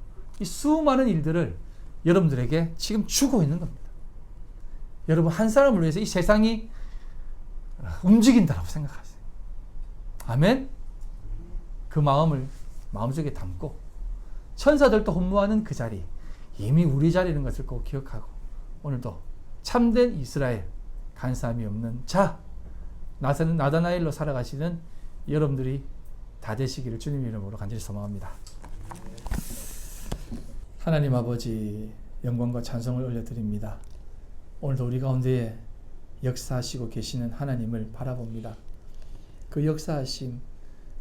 이 수많은 일들을 여러분들에게 지금 주고 있는 겁니다. 여러분 한 사람을 위해서 이 세상이 움직인다고 생각하세요. 아멘? 그 마음을 마음속에 담고 천사들도 혼무하는 그 자리, 이미 우리 자리인 것을 꼭 기억하고 오늘도 참된 이스라엘, 간사함이 없는 자, 나다나엘로 살아가시는 여러분들이 다 되시기를 주님 이름으로 간절히 소망합니다. 하나님 아버지 영광과 찬송을 올려드립니다. 오늘도 우리 가운데에 역사하시고 계시는 하나님을 바라봅니다. 그 역사하심,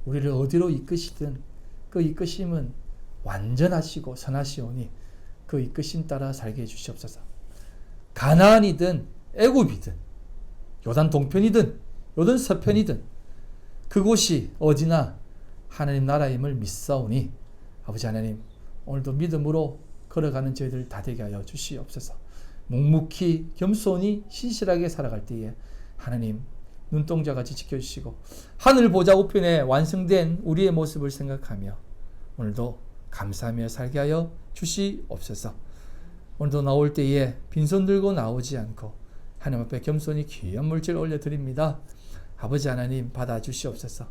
우리를 어디로 이끄시든 그 이끄심은 완전하시고 선하시오니 그 이끄심 따라 살게 해주시옵소서. 가나안이든 애굽이든 요단 동편이든 요단 서편이든 그곳이 어디나 하나님 나라임을 믿사오니 아버지 하나님 오늘도 믿음으로 걸어가는 저희들 다 되게 하여 주시옵소서. 묵묵히 겸손히 신실하게 살아갈 때에 하나님 눈동자같이 지켜주시고 하늘 보좌 우편에 완성된 우리의 모습을 생각하며 오늘도 감사하며 살게 하여 주시옵소서. 오늘도 나올 때에 빈손 들고 나오지 않고 하나님 앞에 겸손히 귀한 물질 올려드립니다. 아버지 하나님 받아주시옵소서.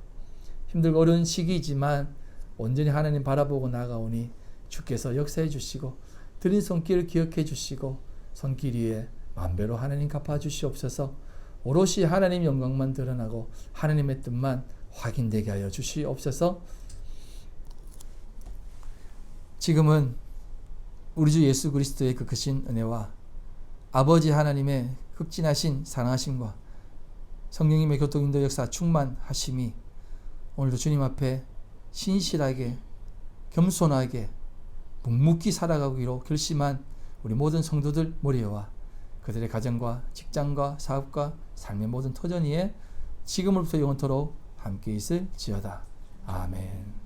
힘들고 어려운 시기이지만 온전히 하나님 바라보고 나아가오니 주께서 역사해 주시고 드린 손길을 기억해 주시고 손길 위에 만배로 하나님 갚아주시옵소서. 오롯이 하나님 영광만 드러나고 하나님의 뜻만 확인되게 하여 주시옵소서. 지금은 우리 주 예수 그리스도의 그 크신 은혜와 아버지 하나님의 극진하신 사랑하심과 성령님의 교통인도 역사 충만하심이 오늘도 주님 앞에 신실하게 겸손하게 묵묵히 살아가기로 결심한 우리 모든 성도들 모리와 그들의 가정과 직장과 사업과 삶의 모든 터전 위에 지금으로부터 영원토록 함께 있을지어다. 아멘.